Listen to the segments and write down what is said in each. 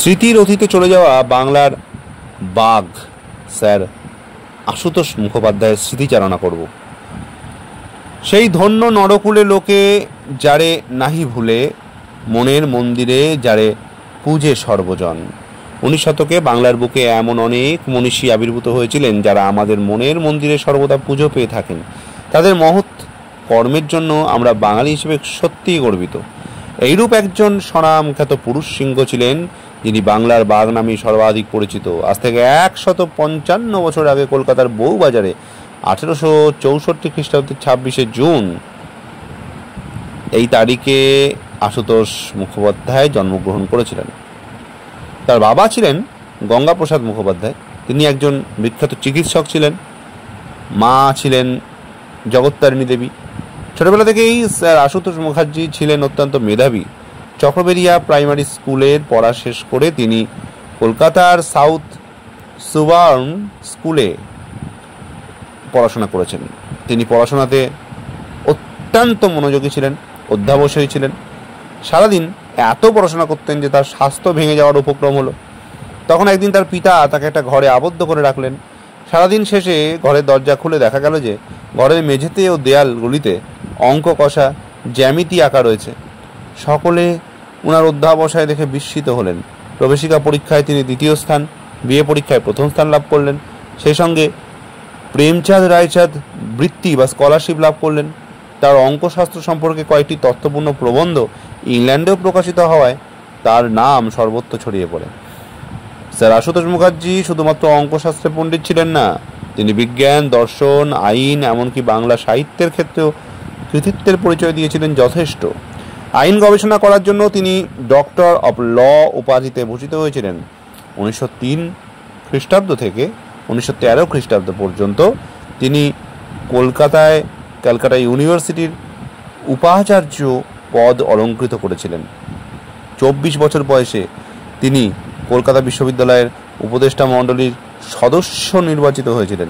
স্মৃতির অতীতে চলে যাওয়া বাংলার বাঘ স্যার আশুতোষ মুখোপাধ্যায়ের স্মৃতিচারণা করব। সেই ধন্য নরকুলে লোকে যারে নাহি ভুলে, মনের মন্দিরে যারে পূজে সর্বজন। 19 শতকে বাংলার বুকে এমন অনেক মনীষী আবির্ভূত হয়েছিলেন যারা আমাদের মনের মন্দিরে সর্বদা পুজো পেয়ে থাকেন। তাদের মহৎ কর্মের জন্য আমরা বাঙালি হিসেবে সত্যিই গর্বিত। এইরূপ একজন স্বনামখ্যাত পুরুষ সিংহ ছিলেন যিনি বাংলার বাঘ নামে সর্বাধিক পরিচিত। আজ থেকে 155 বছর আগে কলকাতার বউবাজারে 1864 খ্রিস্টাব্দের 26শে জুন এই তারিখে আশুতোষ মুখোপাধ্যায় জন্মগ্রহণ করেছিলেন। তার বাবা ছিলেন গঙ্গাপ্রসাদ মুখোপাধ্যায়, তিনি একজন বিখ্যাত চিকিৎসক ছিলেন। মা ছিলেন জগত্তারিণী দেবী। ছোটবেলা থেকেই স্যার আশুতোষ মুখার্জি ছিলেন অত্যন্ত মেধাবী। চক্রবেরিয়া প্রাইমারি স্কুলের পড়া শেষ করে তিনি কলকাতার সাউথ সুবার্ন স্কুলে পড়াশোনা করেছেন। তিনি পড়াশোনাতে অত্যন্ত মনোযোগী ছিলেন, অধ্যাবসায়ী ছিলেন। সারাদিন এত পড়াশোনা করতেন যে তার স্বাস্থ্য ভেঙে যাওয়ার উপক্রম হলো। তখন একদিন তার পিতা তাকে একটা ঘরে আবদ্ধ করে রাখলেন। সারাদিন শেষে ঘরের দরজা খুলে দেখা গেল যে ঘরের মেঝেতে ও দেয়ালগুলিতে অঙ্ক কষা জ্যামিতি আঁকা রয়েছে। সকলে ওনার অধ্যাবসায় দেখে বিস্মিত হলেন। প্রবেশিকা পরীক্ষায় তিনি দ্বিতীয় স্থান, বিএ পরীক্ষায় প্রথম স্থান লাভ করলেন। সেই সঙ্গে প্রেমচাঁদ রায়চাঁদ বৃত্তি বা স্কলারশিপ লাভ করলেন। তার অঙ্কশাস্ত্র সম্পর্কে কয়েকটি তথ্যপূর্ণ প্রবন্ধ ইংল্যান্ডেও প্রকাশিত হওয়ায় তার নাম সর্বত্র ছড়িয়ে পড়ে। স্যার আশুতোষ মুখার্জি শুধুমাত্র অঙ্কশাস্ত্রে পণ্ডিত ছিলেন না, তিনি বিজ্ঞান, দর্শন, আইন, এমনকি বাংলা সাহিত্যের ক্ষেত্রেও কৃতিত্বের পরিচয় দিয়েছিলেন যথেষ্ট। আইন গবেষণা করার জন্য তিনি ডক্টর অব ল উপাধিতে ভূষিত হয়েছিলেন। 1903 খ্রিস্টাব্দ থেকে 1913 খ্রিস্টাব্দ পর্যন্ত তিনি ক্যালকাটা ইউনিভার্সিটির উপাচার্য পদ অলঙ্কৃত করেছিলেন। 24 বছর বয়সে তিনি কলকাতা বিশ্ববিদ্যালয়ের উপদেষ্টা মণ্ডলীর সদস্য নির্বাচিত হয়েছিলেন।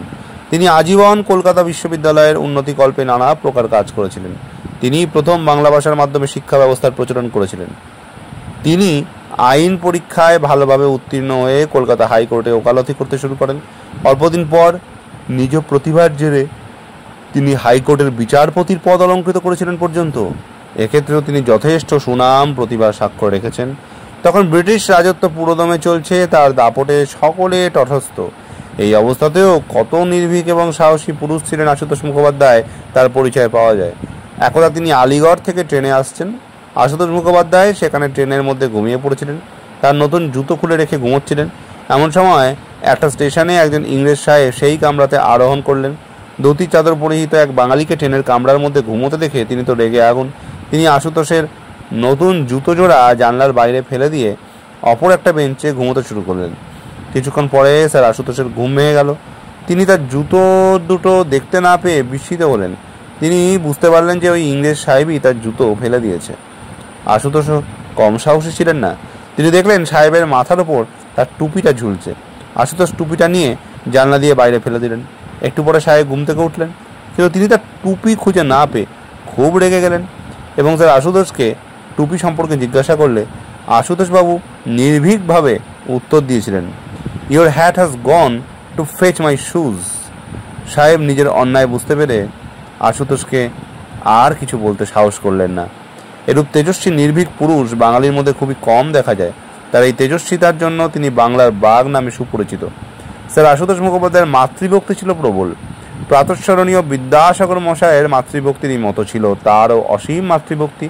তিনি আজীবন কলকাতা বিশ্ববিদ্যালয়ের উন্নতিকল্পে নানা প্রকার কাজ করেছিলেন। তিনি প্রথম বাংলা ভাষার মাধ্যমে শিক্ষা ব্যবস্থার প্রচলন করেছিলেন। তিনি আইন পরীক্ষায় ভালোভাবে উত্তীর্ণ হয়ে কলকাতা হাইকোর্টে ওকালতি করতে শুরু করেন। অল্পদিন পর নিজ প্রতিভার জেরে তিনি হাইকোর্টের বিচারপতির পদ অলঙ্কৃত করেছিলেন পর্যন্ত। এক্ষেত্রেও তিনি যথেষ্ট সুনাম প্রতিভার স্বাক্ষর রেখেছেন। তখন ব্রিটিশ রাজত্ব পুরোদমে চলছে, তার দাপটে সকলে তটস্থ। এই অবস্থাতেও কত নির্ভীক এবং সাহসী পুরুষ ছিলেন আশুতোষ মুখোপাধ্যায় তার পরিচয় পাওয়া যায়। একদা তিনি আলিগড় থেকে ট্রেনে আসছেন। আশুতোষ মুখোপাধ্যায় সেখানে ট্রেনের মধ্যে ঘুমিয়ে পড়েছিলেন, তার নতুন জুতো খুলে রেখে ঘুমোচ্ছিলেন। এমন সময় একটা স্টেশনে একজন ইংরেজ সাহেব সেই কামরাতে আরোহণ করলেন। ধুতি চাদর পরিহিত এক বাঙালিকে ট্রেনের কামরার মধ্যে ঘুমোতে দেখে তিনি তো রেগে আগুন। তিনি আশুতোষের নতুন জুতো জোড়া জানলার বাইরে ফেলে দিয়ে অপর একটা বেঞ্চে ঘুমোতে শুরু করলেন। কিছুক্ষণ পরে স্যার আশুতোষের ঘুম ভেঙে গেল। তিনি তার জুতো দুটো দেখতে না পেয়ে বিস্মিত হলেন। তিনি বুঝতে পারলেন যে ওই ইংরেজ সাহেবই তার জুতো ফেলে দিয়েছে। আশুতোষও কম সাহসী ছিলেন না। তিনি দেখলেন সাহেবের মাথার ওপর তার টুপিটা ঝুলছে। আশুতোষ টুপিটা নিয়ে জানলা দিয়ে বাইরে ফেলে দিলেন। একটু পরে সাহেব ঘুম থেকে উঠলেন, কিন্তু তিনি তার টুপি খুঁজে না পেয়ে খুব রেগে গেলেন এবং স্যার আশুতোষকে টুপি সম্পর্কে জিজ্ঞাসা করলে আশুতোষবাবু নির্ভীকভাবে উত্তর দিয়েছিলেন, your hat has gone to fetch my shoes. সাহেব নিজের অন্যায় বুঝতে পেরে আশুতোষকে আর কিছু বলতে সাহস করলেন না। এরূপ তেজস্বী নির্ভীক পুরুষ বাঙালির মধ্যে খুবই কম দেখা যায়। তার এই তেজস্বিতার জন্য তিনি বাংলার বাঘ নামে সুপরিচিত। স্যার আশুতোষ মুখোপাধ্যায়ের মাতৃভক্তি ছিল প্রবল। প্রাতঃস্মরণীয় বিদ্যাসাগর মশায়ের মাতৃভক্তিরই মতো ছিল তারও অসীম মাতৃভক্তি।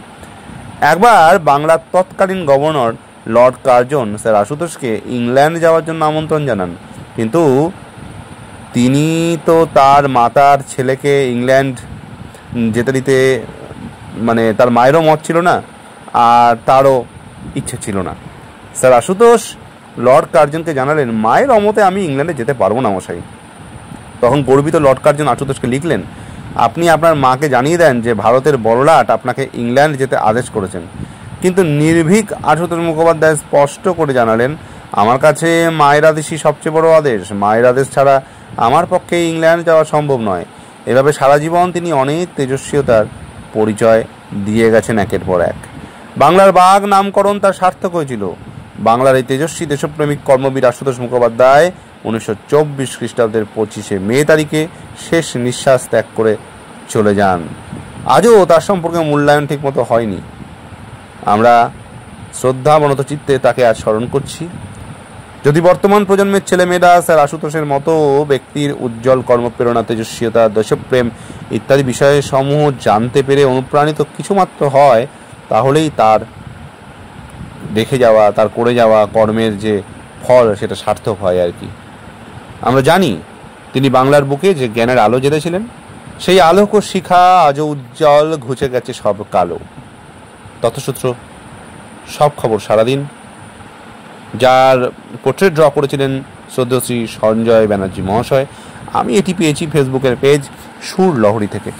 একবার বাংলার তৎকালীন গভর্নর লর্ড কার্জন স্যার আশুতোষকে ইংল্যান্ড যাওয়ার জন্য আমন্ত্রণ জানান, কিন্তু তিনি তো তার মাতার ছেলেকে ইংল্যান্ড যেতে দিতে তার মায়েরও মত ছিল না, আর তারও ইচ্ছে ছিল না। স্যার আশুতোষ লর্ড কার্জনকে জানালেন, মায়ের অমতে আমি ইংল্যান্ডে যেতে পারবো না মশাই। তখন গর্বিত লর্ড কার্জন আশুতোষকে লিখলেন, আপনি আপনার মাকে জানিয়ে দেন যে ভারতের বড়লাট আপনাকে ইংল্যান্ড যেতে আদেশ করেছেন। কিন্তু নির্ভীক আশুতোষ মুখোপাধ্যায় স্পষ্ট করে জানালেন, আমার কাছে মায়ের আদেশই সবচেয়ে বড় আদেশ। মায়ের আদেশ ছাড়া আমার পক্ষে ইংল্যান্ড যাওয়া সম্ভব নয়। এভাবে সারা জীবন তিনি অনেক তেজস্বীতার পরিচয় দিয়ে গেছেন একের পর এক। বাংলার বাঘ নামকরণ তার সার্থক হয়েছিল। বাংলার এই তেজস্বী দেশপ্রেমিক কর্মবীর আশুতোষ মুখোপাধ্যায় 1924 খ্রিস্টাব্দের 25শে মে তারিখে শেষ নিঃশ্বাস ত্যাগ করে চলে যান। আজও তার সম্পর্কে মূল্যায়ন ঠিকমতো হয়নি। আমরা শ্রদ্ধাবনত চিত্তে তাকে আজ স্মরণ করছি। যদি বর্তমান প্রজন্মের ছেলেমেয়েরা স্যার আশুতোষের মতো ব্যক্তির উজ্জ্বল কর্মপ্রেরণা, তেজস্বীতা, দেশপ্রেম ইত্যাদি বিষয়সমূহ জানতে পেরে অনুপ্রাণিত কিছুমাত্র হয়, তাহলেই তার দেখে যাওয়া, তার করে যাওয়া কর্মের যে ফল সেটা সার্থক হয় আর কি। আমরা জানি তিনি বাংলার বুকে যে জ্ঞানের আলো জ্বেলেছিলেন, সেই আলোক ও শিখা আজও উজ্জ্বল, ঘুচে গেছে সব কালো। তথ্যসূত্র সব খবর সারাদিন, যার পোর্ট্রেট ড্র করেছিলেন শ্রদ্ধেয় শ্রী সঞ্জয় ব্যানার্জি মহাশয়। আমি এটি পেয়েছি ফেসবুকের পেজ সুর লহরী থেকে।